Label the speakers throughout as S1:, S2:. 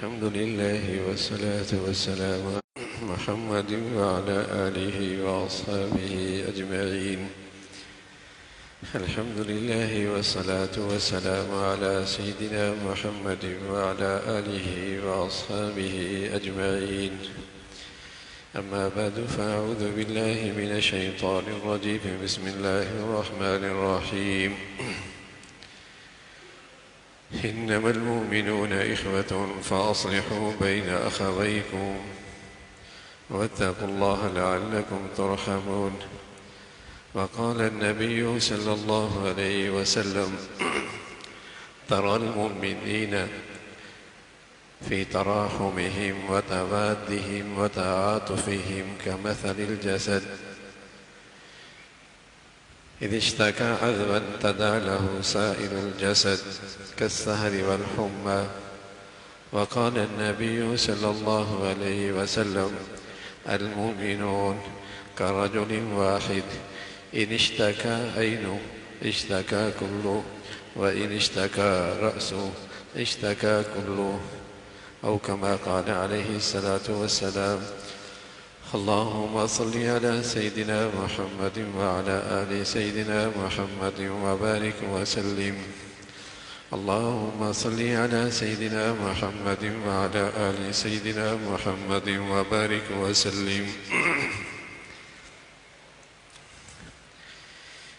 S1: الحمد لله والصلاة والسلام على محمد وعلى آله وأصحابه أجمعين. الحمد لله والصلاة والسلام على سيدنا محمد وعلى آله وأصحابه أجمعين. أما بعد فأعوذ بالله من الشيطان الرجيم. بسم الله الرحمن الرحيم. إنما المؤمنون إخوة فأصلحوا بين أخويكم واتقوا الله لعلكم ترحمون. وقال النبي صلى الله عليه وسلم: ترى المؤمنين في تراحمهم وتوادهم وتعاطفهم كمثل الجسد إذ اشتكى عضوا تداعى له سائر الجسد كالسهر والحمى. وقال النبي صلى الله عليه وسلم: المؤمنون كرجل واحد إن اشتكى عينه اشتكى كله وإن اشتكى رأسه اشتكى كله، أو كما قال عليه الصلاة والسلام. اللهم صل على سيدنا محمد وعلى آل سيدنا محمد وبارك وسلم. اللهم صل على سيدنا محمد وعلى آل سيدنا محمد وبارك وسلم.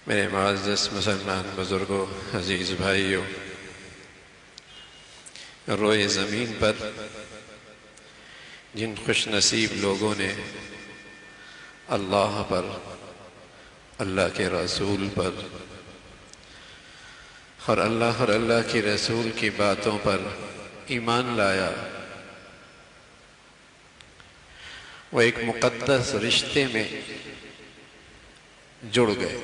S1: میرے معزز مسلمان بزرگوں، عزیز بھائیوں، روئے زمین پر جن خوش نصیب لوگوں نے اللہ پر، اللہ کے رسول پر اور اللہ کے رسول کی باتوں پر ایمان لایا، وہ ایک مقدس رشتے میں جڑ گئے،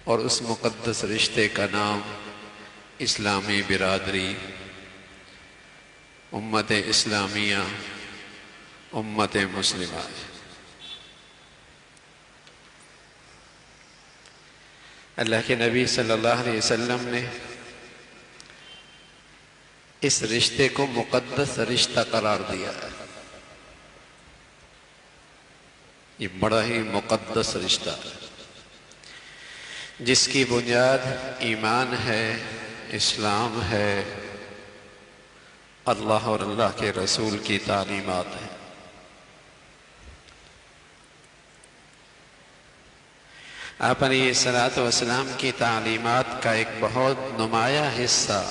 S1: اور اس مقدس رشتے کا نام اسلامی برادری، امت اسلامیہ، امت مسلمہ ہے۔ اللہ کے نبی صلی اللہ علیہ وسلم نے اس رشتے کو مقدس رشتہ قرار دیا ہے۔ یہ بڑا ہی مقدس رشتہ ہے، جس کی بنیاد ایمان ہے، اسلام ہے، اللہ اور اللہ کے رسول کی تعلیمات ہیں۔ آپ علیہ الصلوۃ والسلام کی تعلیمات کا ایک بہت نمایاں حصہ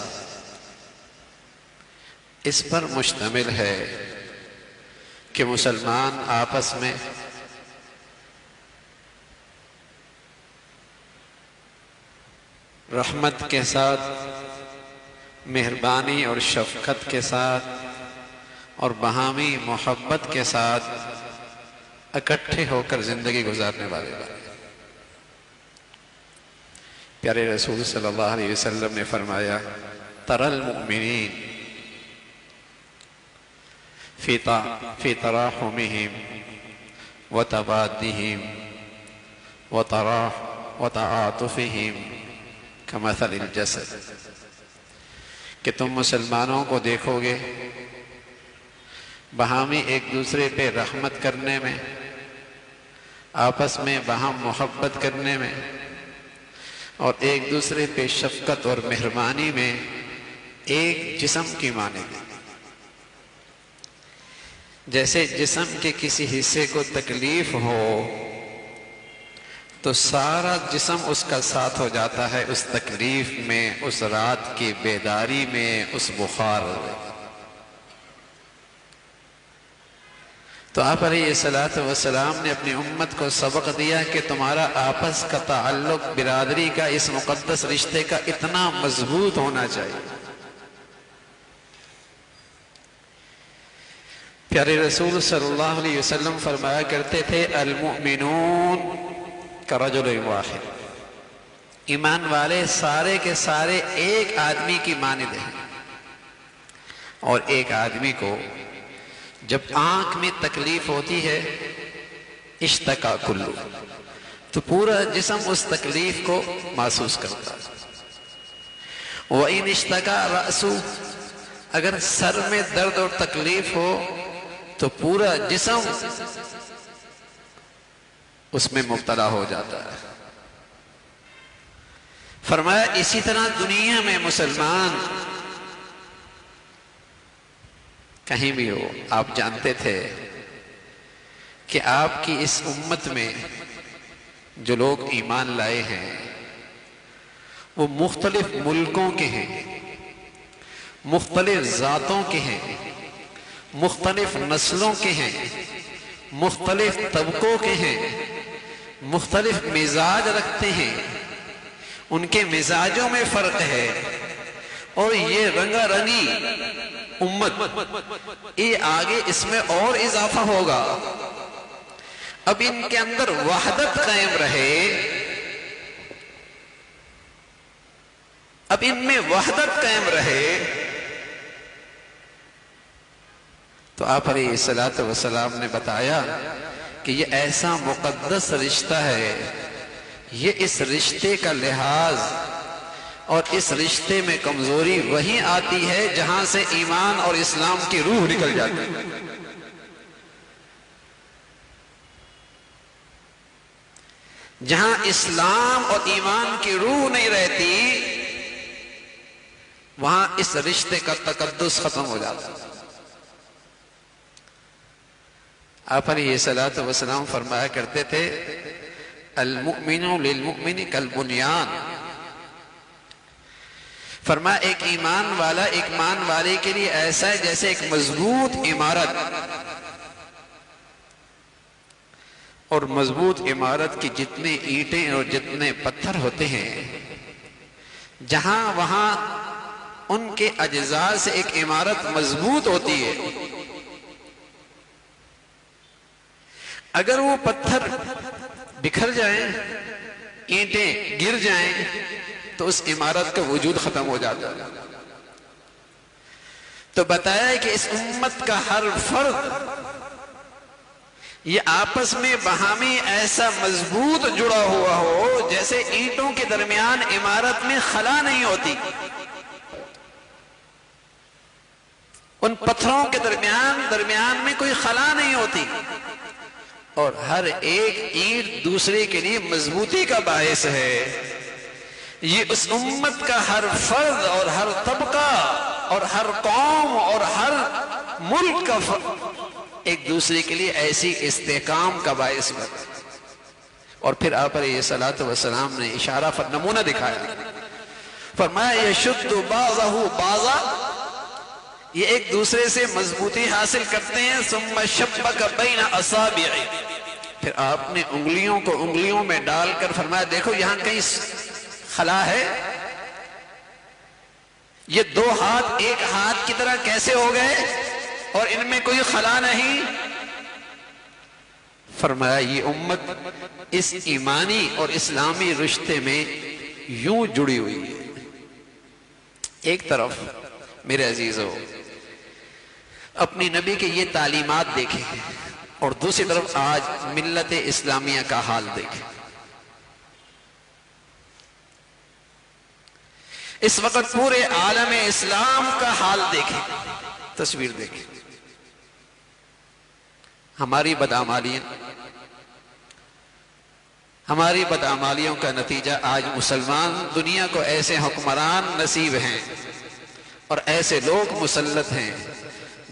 S1: اس پر مشتمل ہے کہ مسلمان آپس میں رحمت کے ساتھ، مہربانی اور شفقت کے ساتھ اور باہمی محبت کے ساتھ اکٹھے ہو کر زندگی گزارنے والے ہیں۔ پیارے رسول صلی اللہ علیہ وسلم نے فرمایا: تری المؤمنین فی تراحمہم وتوادہم وتعاطفہم کمثل الجسد، کہ تم مسلمانوں کو دیکھو گے باہمی ایک دوسرے پہ رحمت کرنے میں، آپس میں باہم محبت کرنے میں، اور ایک دوسرے پہ شفقت اور مہربانی میں ایک جسم کی مانند، جیسے جسم کے کسی حصے کو تکلیف ہو تو سارا جسم اس کا ساتھ ہو جاتا ہے، اس تکلیف میں، اس رات کی بیداری میں، اس بخار میں۔ تو آپ علیہ الصلوۃ والسلام نے اپنی امت کو سبق دیا کہ تمہارا آپس کا تعلق برادری کا، اس مقدس رشتے کا اتنا مضبوط ہونا چاہیے۔ پیارے رسول صلی اللہ علیہ وسلم فرمایا کرتے تھے: المؤمنون کرجل واحد، ایمان والے سارے کے سارے ایک آدمی کی مانند ہیں، اور ایک آدمی کو جب آنکھ میں تکلیف ہوتی ہے اشتکا کلو، تو پورا جسم اس تکلیف کو محسوس کرتا ہے۔ وَإِنِ اشْتَكَى رَأْسُ، اگر سر میں درد اور تکلیف ہو تو پورا جسم اس میں مبتلا ہو جاتا ہے۔ فرمایا اسی طرح دنیا میں مسلمان کہیں بھی ہو، آپ جانتے تھے کہ آپ کی اس امت میں جو لوگ ایمان لائے ہیں وہ مختلف ملکوں کے ہیں، مختلف ذاتوں کے ہیں، مختلف نسلوں کے ہیں، مختلف طبقوں کے ہیں، مختلف مزاج رکھتے ہیں، ان کے مزاجوں میں فرق ہے، اور یہ رنگا رنگی امت، یہ آگے اس میں اور اضافہ ہوگا۔ اب ان کے اندر وحدت قائم رہے، اب ان میں وحدت قائم رہے تو آپ علیہ الصلوۃ والسلام نے بتایا کہ یہ ایسا مقدس رشتہ ہے، یہ اس رشتے کا لحاظ اور اس رشتے میں کمزوری وہیں آتی ہے جہاں سے ایمان اور اسلام کی روح نکل جاتی ہے۔ جہاں اسلام اور ایمان کی روح نہیں رہتی وہاں اس رشتے کا تقدس ختم ہو جاتا ہے۔ آپ علیہ الصلوۃ والسلام فرمایا کرتے تھے المؤمن للمؤمن کالبنیان، فرمایا ایک ایمان والا ایک ایمان والے کے لیے ایسا ہے جیسے ایک مضبوط عمارت، اور مضبوط عمارت کی جتنے اینٹیں اور جتنے پتھر ہوتے ہیں جہاں وہاں ان کے اجزاء سے ایک عمارت مضبوط ہوتی ہے، اگر وہ پتھر بکھر جائیں، اینٹیں گر جائیں تو اس عمارت کا وجود ختم ہو جاتا ہے۔ تو بتایا ہے کہ اس امت کا ہر فرد یہ آپس میں باہمی ایسا مضبوط جڑا ہوا ہو جیسے اینٹوں کے درمیان عمارت میں خلا نہیں ہوتی، ان پتھروں کے درمیان میں کوئی خلا نہیں ہوتی، اور ہر ایک اینٹ دوسرے کے لیے مضبوطی کا باعث ہے۔ یہ اس امت کا ہر فرد اور ہر طبقہ اور ہر قوم اور ہر ملک کا ایک دوسرے کے لیے ایسی استحکام کا باعث بنا، اور پھر آپ علیہ الصلوۃ والسلام نے اشارہ نمونہ دکھایا، فرمایا یشد بعضہ بعضا، یہ ایک دوسرے سے مضبوطی حاصل کرتے ہیں، ثم شبک بین اصابع، پھر آپ نے انگلیوں کو انگلیوں میں ڈال کر فرمایا دیکھو یہاں کہیں خلا ہے، یہ دو ہاتھ ایک ہاتھ کی طرح کیسے ہو گئے اور ان میں کوئی خلا نہیں؟ فرمایا یہ امت اس ایمانی اور اسلامی رشتے میں یوں جڑی ہوئی ہے۔ ایک طرف میرے عزیزو اپنی نبی کے یہ تعلیمات دیکھیں، اور دوسری طرف آج ملت اسلامیہ کا حال دیکھیں۔ اس وقت پورے عالم اسلام کا حال دیکھیں، تصویر دیکھیں۔ ہماری بدعمالیوں کا نتیجہ آج مسلمان دنیا کو ایسے حکمران نصیب ہیں اور ایسے لوگ مسلط ہیں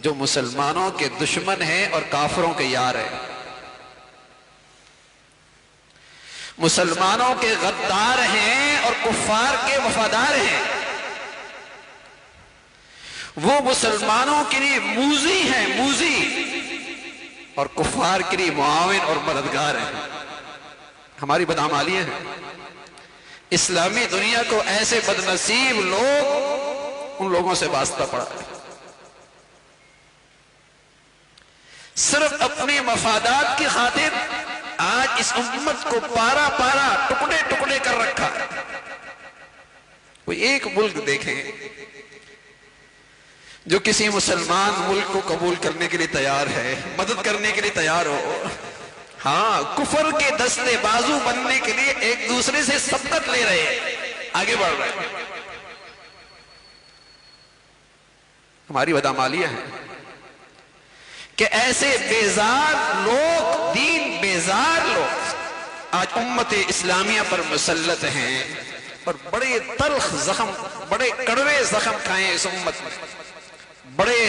S1: جو مسلمانوں کے دشمن ہیں اور کافروں کے یار ہیں، مسلمانوں کے غدار ہیں اور کفار کے وفادار ہیں، وہ مسلمانوں کے لیے موذی ہیں، موذی، اور کفار کے لیے معاون اور مددگار ہیں۔ ہماری بدعمالیاں ہیں، اسلامی دنیا کو ایسے بدنصیب لوگ، ان لوگوں سے واسطہ پڑا ہے، صرف اپنے مفادات کی خاطر آج اس امت کو پارا پارا ٹکڑے ٹکڑے کر رکھا ہے۔ کوئی ایک ملک دیکھیں جو کسی مسلمان ملک کو قبول کرنے کے لیے تیار ہے، مدد کرنے کے لیے تیار ہو۔ ہاں، کفر کے دستے بازو بننے کے لیے ایک دوسرے سے سبقت لے رہے ہیں، آگے بڑھ رہے ہیں۔ ہماری بدعمالیاں ہیں کہ ایسے بیزار لوگ، دین بیزار لوگ آج امت اسلامیہ پر مسلط ہیں اور بڑے تلخ زخم، بڑے کڑوے زخم کھائیں اس امت میں، بڑے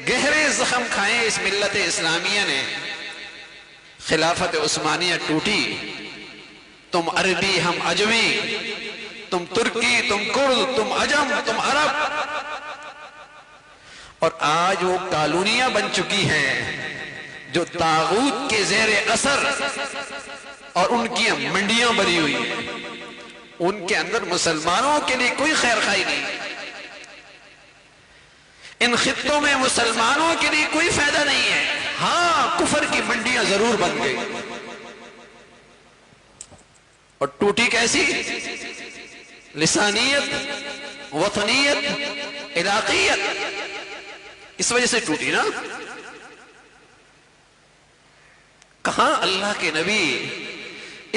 S1: گہرے زخم کھائیں اس ملت اسلامیہ نے۔ خلافت عثمانیہ ٹوٹی، تم عربی ہم عجمی، تم ترکی تم کرد تم عجم تم عرب، اور آج وہ کالونیاں بن چکی ہیں جو طاغوت کے زیر اثر، اور ان کی منڈیاں بنی ہوئی ہیں، ان کے اندر مسلمانوں کے لیے کوئی خیر خواہی نہیں، ان خطوں میں مسلمانوں کے لیے کوئی فائدہ نہیں ہے۔ ہاں کفر کی منڈیاں ضرور بن گئی، اور ٹوٹی کیسی؟ لسانیت، وطنیت، علاقیت، اس وجہ سے ٹوٹی نا۔ کہاں اللہ کے نبی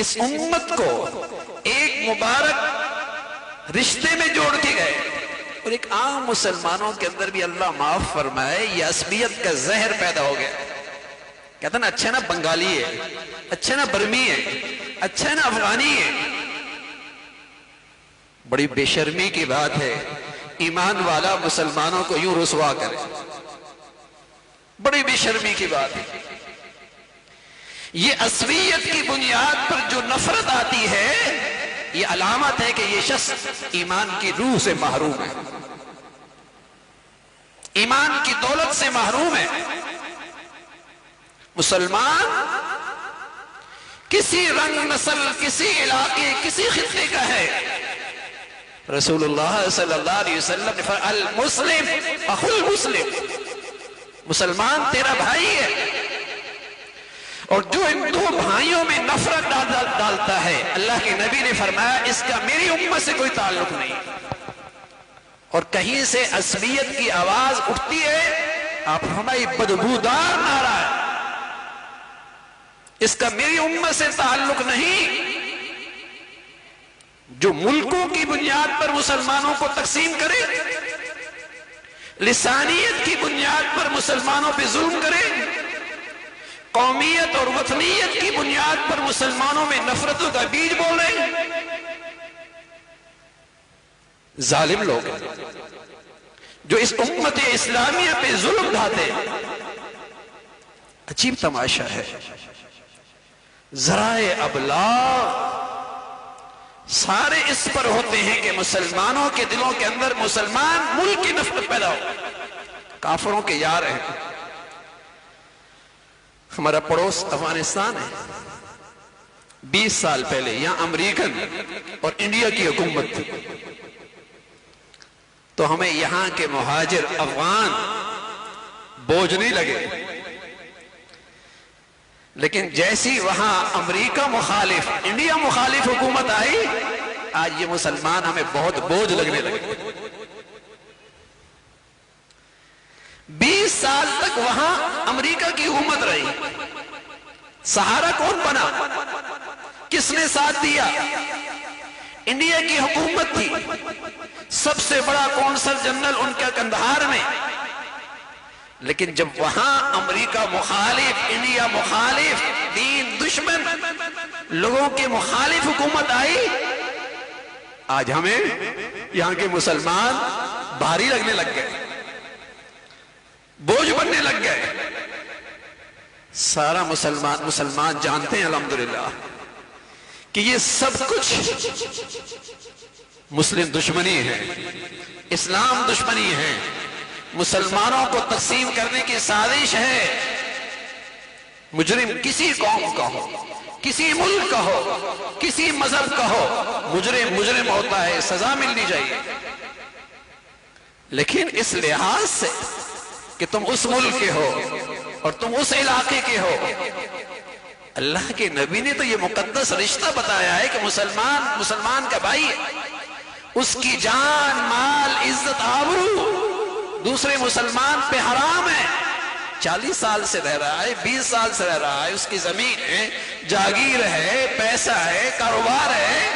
S1: اس امت کو ایک مبارک رشتے میں جوڑ کے گئے، اور ایک عام مسلمانوں کے اندر بھی اللہ معاف فرمائے یہ عصبیت کا زہر پیدا ہو گیا۔ کہتا نا اچھا نا بنگالی ہے، اچھا نا برمی ہے، اچھا نا افغانی ہے۔ بڑی بے شرمی کی بات ہے ایمان والا مسلمانوں کو یوں رسوا کرے، بڑی بے شرمی کی بات ہے۔ یہ عصبیت کی بنیاد پر جو نفرت آتی ہے، یہ علامت ہے کہ یہ شخص ایمان کی روح سے محروم ہے، ایمان کی دولت سے محروم ہے۔ مسلمان کسی رنگ، نسل، کسی علاقے، کسی خطے کا ہے، رسول اللہ صلی اللہ علیہ وسلم نے فرمایا المسلم اخو المسلم، مسلمان تیرا بھائی ہے، اور جو ان دو بھائیوں میں نفرت ڈالتا ہے، اللہ کے نبی نے فرمایا اس کا میری امت سے کوئی تعلق نہیں۔ اور کہیں سے عصبیت کی آواز اٹھتی ہے، آپ ہماری بدبودار نعرہ ہے، اس کا میری امت سے تعلق نہیں۔ جو ملکوں کی بنیاد پر مسلمانوں کو تقسیم کرے، لسانیت کی بنیاد پر مسلمانوں پہ ظلم کرے، قومیت اور وطنیت کی بنیاد پر مسلمانوں میں نفرتوں کا بیج بولے، ظالم لوگ جو اس امت اسلامیہ پہ ظلم ڈھاتے۔ عجیب تماشا ہے، ذرائع ابلاغ سارے اس پر ہوتے ہیں کہ مسلمانوں کے دلوں کے اندر مسلمان ملک کی نفرت پیدا ہو، کافروں کے یار ہیں۔ ہمارا پڑوس افغانستان ہے، 20 سال پہلے یہاں امریکن اور انڈیا کی حکومت تھی، تو ہمیں یہاں کے مہاجر افغان بوجھ نہیں لگے، لیکن جیسی وہاں امریکہ مخالف، انڈیا مخالف حکومت آئی، آج یہ مسلمان ہمیں بہت بوجھ لگنے لگے۔ 20 سال تک وہاں امریکہ کی حکومت رہی، سہارا کون بنا؟ کس نے ساتھ دیا؟ انڈیا کی حکومت تھی، سب سے بڑا کونسل جنرل ان کا کندہار میں، لیکن جب وہاں امریکہ مخالف، انڈیا مخالف، دین دشمن لوگوں کے مخالف حکومت آئی، آج ہمیں یہاں کے مسلمان بھاری لگنے لگ گئے، بوجھ بننے لگ گئے۔ سارا مسلمان جانتے ہیں الحمدللہ کہ یہ سب کچھ مسلم دشمنی ہے، اسلام دشمنی ہے، مسلمانوں کو تقسیم کرنے کی سازش ہے۔ مجرم کسی قوم کا ہو، کسی ملک کا ہو، کسی مذہب کا ہو، مجرم ہوتا ہے، سزا ملنی چاہیے، لیکن اس لحاظ سے کہ تم اس ملک کے ہو اور تم اس علاقے کے ہو، اللہ کے نبی نے تو یہ مقدس رشتہ بتایا ہے کہ مسلمان کا بھائی ہے، اس کی جان، مال، عزت، آبرو دوسرے مسلمان پہ حرام ہے۔ 40 سال سے رہ رہا ہے، 20 سال سے رہ رہا ہے، اس کی زمین ہے، جاگیر ہے، پیسہ ہے، کاروبار ہے،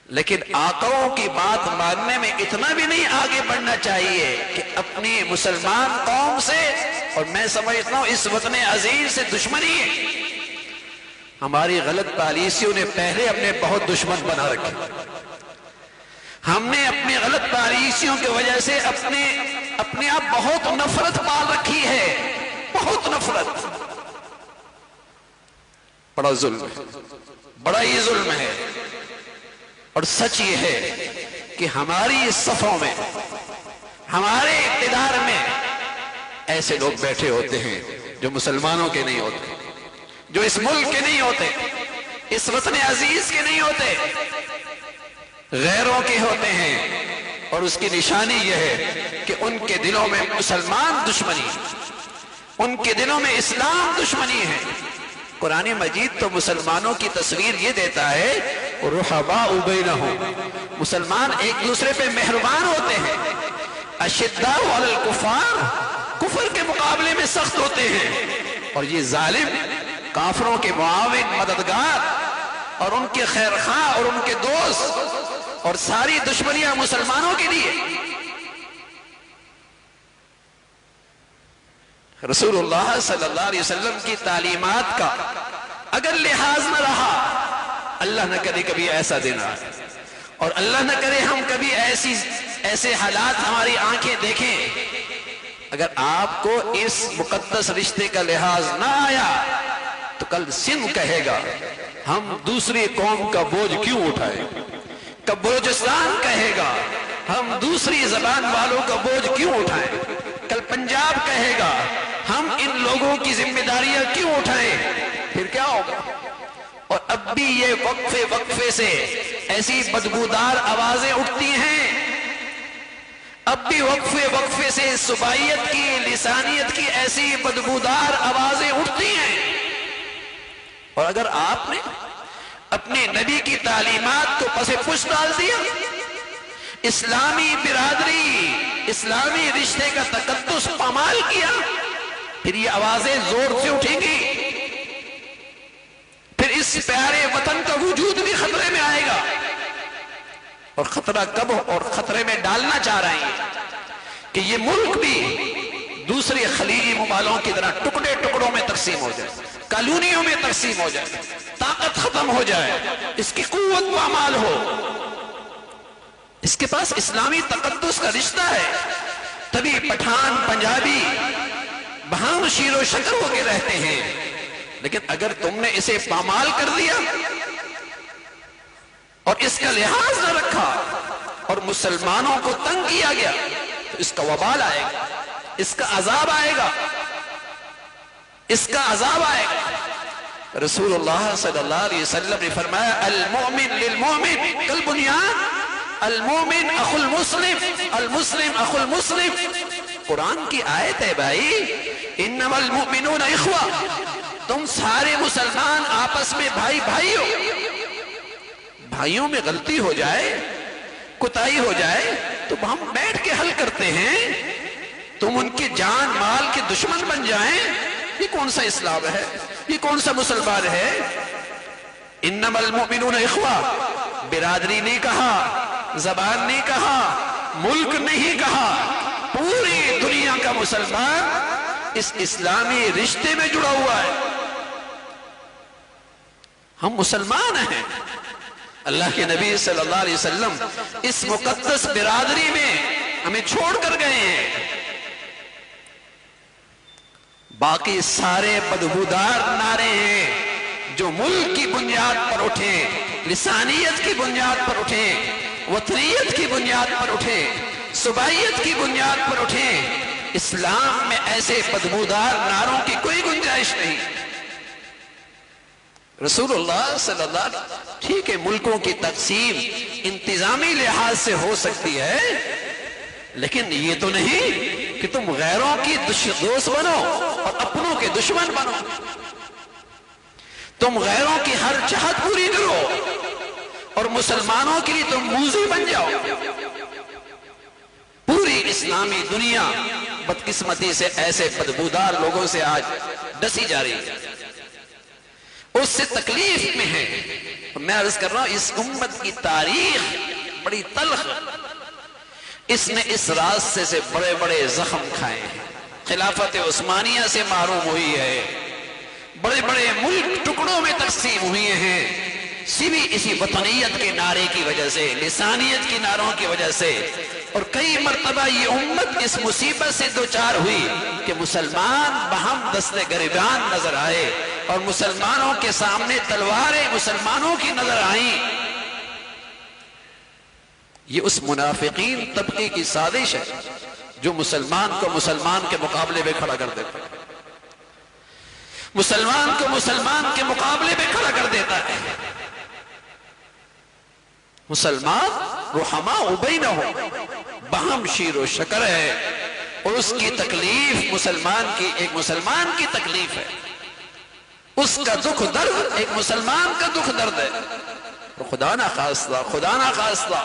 S1: لیکن آقاؤں کی بات ماننے میں اتنا بھی نہیں آگے بڑھنا چاہیے کہ اپنی مسلمان قوم سے، اور میں سمجھتا ہوں اس وطن عزیز سے دشمنی ہے۔ ہماری غلط پالیسیوں نے پہلے اپنے بہت دشمن بنا رکھے۔ ہم نے اپنی غلط پالیسیوں کی وجہ سے اپنے آپ بہت نفرت پال رکھی ہے، بہت نفرت۔ بڑا ظلم ہے، بڑا ہی ظلم ہے۔ اور سچ یہ ہے کہ ہماری صفوں میں، ہمارے اقتدار میں ایسے لوگ بیٹھے ہوتے ہیں جو مسلمانوں کے نہیں ہوتے، جو اس ملک کے نہیں ہوتے، اس وطن عزیز کے نہیں ہوتے، غیروں کے ہوتے ہیں۔ اور اس کی نشانی یہ ہے کہ ان کے دلوں میں مسلمان دشمنی، ان کے دلوں میں اسلام دشمنی ہے۔ قرآن مجید تو مسلمانوں کی تصویر یہ دیتا ہے، رحماء بینہم، مسلمان ایک دوسرے پہ مہربان ہوتے ہیں، اشداء علی الکفار، کفر کے مقابلے میں سخت ہوتے ہیں، اور یہ ظالم کافروں کے معاون، مددگار، اور ان کے خیر خواہ اور ان کے دوست، اور ساری دشمنیاں مسلمانوں کے لیے۔ رسول اللہ صلی اللہ علیہ وسلم کی تعلیمات کا اگر لحاظ نہ رہا، اللہ نہ کرے کبھی ایسا دن آئے، اور اللہ نہ کرے ہم کبھی ایسے حالات ہماری آنکھیں دیکھیں، اگر آپ کو اس مقدس رشتے کا لحاظ نہ آیا تو کل سندھ کہے گا ہم دوسری قوم کا بوجھ کیوں اٹھائیں، کب بلوچستان کہے گا ہم دوسری زبان والوں کا بوجھ کیوں اٹھائیں، کل پنجاب کہے گا ہم ان لوگوں کی ذمہ داریاں کیوں اٹھائیں، پھر کیا ہوگا؟ اور اب بھی یہ وقفے وقفے سے ایسی بدبودار آوازیں اٹھتی ہیں، اب بھی وقفے وقفے سے صوبائیت کی، لسانیت کی ایسی بدبودار آوازیں اٹھتی ہیں۔ اور اگر آپ نے اپنے نبی کی تعلیمات کو پس پش ڈال دیا، اسلامی برادری، اسلامی رشتے کا تقدس پامال کیا، پھر یہ آوازیں زور سے اٹھیں گی، پھر اس پیارے وطن کا وجود بھی خطرے میں آئے گا۔ اور خطرہ کب اور خطرے میں ڈالنا چاہ رہے ہیں کہ یہ ملک بھی دوسرے خلیجی ممالوں کی طرح ٹکڑے ٹکڑوں میں تقسیم ہو جائے، کالونیوں میں تقسیم ہو جائے، طاقت ختم ہو جائے، اس کی قوت پامال ہو۔ اس کے پاس اسلامی تقدس کا رشتہ ہے، تبھی پٹھان پنجابی بہام شیر و شکر ہو کے رہتے ہیں۔ لیکن اگر تم نے اسے پامال کر دیا اور اس کا لحاظ نہ رکھا اور مسلمانوں کو تنگ کیا گیا تو اس کا وبال آئے گا، اس کا عذاب آئے گا، اس کا عذاب آئے گا۔ رسول اللہ صلی اللہ علیہ وسلم نے فرمایا المؤمن للمؤمن کالبنیان، المؤمن اخو المسلم، المسلم اخو المسلم۔ قرآن کی آیت ہے بھائی، انما المؤمنون اخوہ، تم سارے مسلمان آپس میں بھائی بھائی ہو۔ بھائیوں میں غلطی ہو جائے، کوتاہی ہو جائے تو ہم بیٹھ کے حل کرتے ہیں، تم ان کی جان مال کے دشمن بن جائیں، یہ کون سا اسلام ہے، یہ کون سا مسلمان ہے؟ انما المؤمنون اخوہ، برادری نہیں کہا، زبان نہیں کہا، ملک نہیں کہا، پوری دنیا کا مسلمان اس اسلامی رشتے میں جڑا ہوا ہے۔ ہم مسلمان ہیں، اللہ کے نبی صلی اللہ علیہ وسلم اس مقدس برادری میں ہمیں چھوڑ کر گئے ہیں۔ باقی سارے بدبودار نعرے ہیں جو ملک کی بنیاد پر اٹھے، لسانیت کی بنیاد پر اٹھے، وطنیت کی بنیاد پر اٹھے، صوبائیت کی بنیاد پر اٹھے، اسلام میں ایسے بدبودار نعروں کی کوئی گنجائش نہیں۔ رسول اللہ صلی اللہ علیہ وسلم، ٹھیک ہے ملکوں کی تقسیم انتظامی لحاظ سے ہو سکتی ہے، لیکن یہ تو نہیں کہ تم غیروں کی دوست بنو اور اپنوں کے دشمن بنو، تم غیروں کی ہر چاہت پوری کرو اور مسلمانوں کے لیے تم موذی بن جاؤ۔ پوری اسلامی دنیا بدقسمتی سے ایسے بدبودار لوگوں سے آج ڈسی جا رہی ہے۔ اس سے تکلیف میں ہیں. میں عرض کر رہا ہوں اس امت کی تاریخ بڑی تلخ، اس نے اس راستے سے بڑے بڑے زخم کھائے ہیں. خلافت عثمانیہ سے محروم ہوئی ہے، بڑے بڑے ملک ٹکڑوں میں تقسیم ہوئے ہیں، اسی وطنیت کے نعرے کی وجہ سے، لسانیت کی نعروں کی وجہ سے. اور کئی مرتبہ یہ امت اس مصیبت سے دوچار ہوئی کہ مسلمان بہم دست گریبان نظر آئے اور مسلمانوں کے سامنے تلواریں مسلمانوں کی نظر آئیں. یہ اس منافقین طبقے کی سازش ہے جو مسلمان کو مسلمان کے مقابلے میں کھڑا کر دیتا ہے، مسلمان کو مسلمان کے مقابلے میں کھڑا کر دیتا ہے. مسلمان رحماء بینہم، بہم شیر و شکر ہے، اور اس کی تکلیف ایک مسلمان کی تکلیف ہے، اس کا دکھ درد ایک مسلمان کا دکھ درد ہے. خدا نہ خواستہ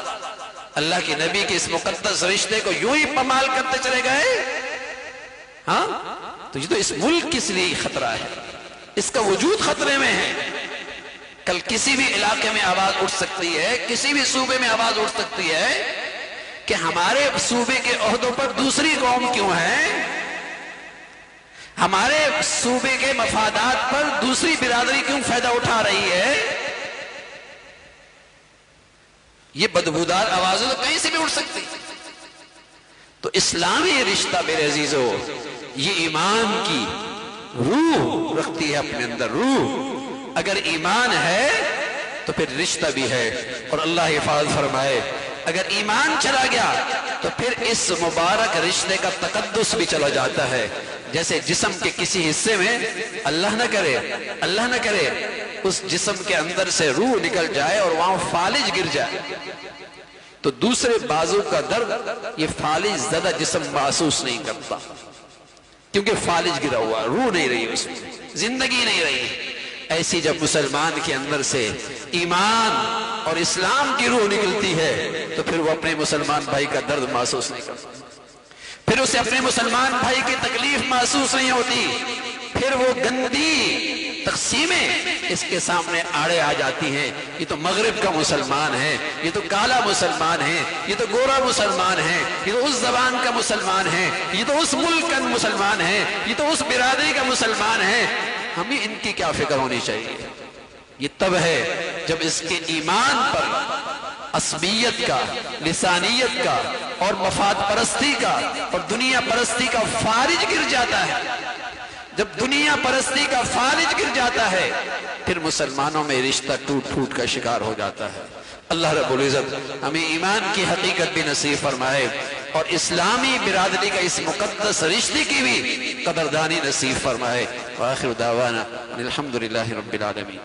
S1: اللہ کی نبی کے اس مقدس رشتے کو یوں ہی پامال کرتے چلے گئے. ہاں تو یہ تو اس ملک کس لیے خطرہ ہے، اس کا وجود خطرے میں ہے. کل کسی بھی علاقے میں آواز اٹھ سکتی ہے، کسی بھی صوبے میں آواز اٹھ سکتی ہے کہ ہمارے صوبے کے عہدوں پر دوسری قوم کیوں ہے، ہمارے صوبے کے مفادات پر دوسری برادری کیوں فائدہ اٹھا رہی ہے. یہ بدبودار آوازیں تو کہیں سے بھی اٹھ سکتی. تو اسلامی رشتہ میرے عزیزو یہ ایمان کی روح رکھتی ہے اپنے اندر. روح اگر ایمان ہے تو پھر رشتہ بھی ہے. اور اللہ حفاظت فرمائے اگر ایمان چلا گیا تو پھر اس مبارک رشتے کا تقدس بھی چلا جاتا ہے. جیسے جسم کے کسی حصے میں اللہ نہ کرے اس جسم کے اندر سے روح نکل جائے اور وہاں فالج گر جائے تو دوسرے بازو کا درد یہ فالج زدہ جسم محسوس نہیں کرتا، کیونکہ فالج گرا ہوا، روح نہیں رہی، اس میں زندگی نہیں رہی. ایسی جب مسلمان کے اندر سے ایمان اور اسلام کی روح نکلتی ہے تو پھر وہ اپنے مسلمان بھائی کا درد محسوس نہیں کرتا، پھر اسے اپنے مسلمان بھائی کی تکلیف محسوس نہیں ہوتی. پھر وہ گندی تقسیمیں اس کے سامنے آڑے آ جاتی ہیں. یہ تو مغرب کا مسلمان ہے، یہ تو کالا مسلمان ہے، یہ تو گورا مسلمان ہے، یہ تو اس زبان کا مسلمان ہے، یہ تو اس ملک کا مسلمان ہے، یہ تو اس برادری کا مسلمان ہے. ہمیں ان کی کیا فکر ہونی چاہیے؟ یہ تب ہے جب اس کے ایمان پر عصبیت کا، لسانیت کا اور مفاد پرستی کا اور دنیا پرستی کا فالج گر جاتا ہے. جب دنیا پرستی کا فالج گر جاتا ہے پھر مسلمانوں میں رشتہ ٹوٹ کا شکار ہو جاتا ہے. اللہ رب العزت ہمیں ایمان کی حقیقت بھی نصیب فرمائے اور اسلامی برادری کا اس مقدس رشتے کی بھی قدردانی نصیب فرمائے. وآخر دعوانا الحمدللہ رب العالمین.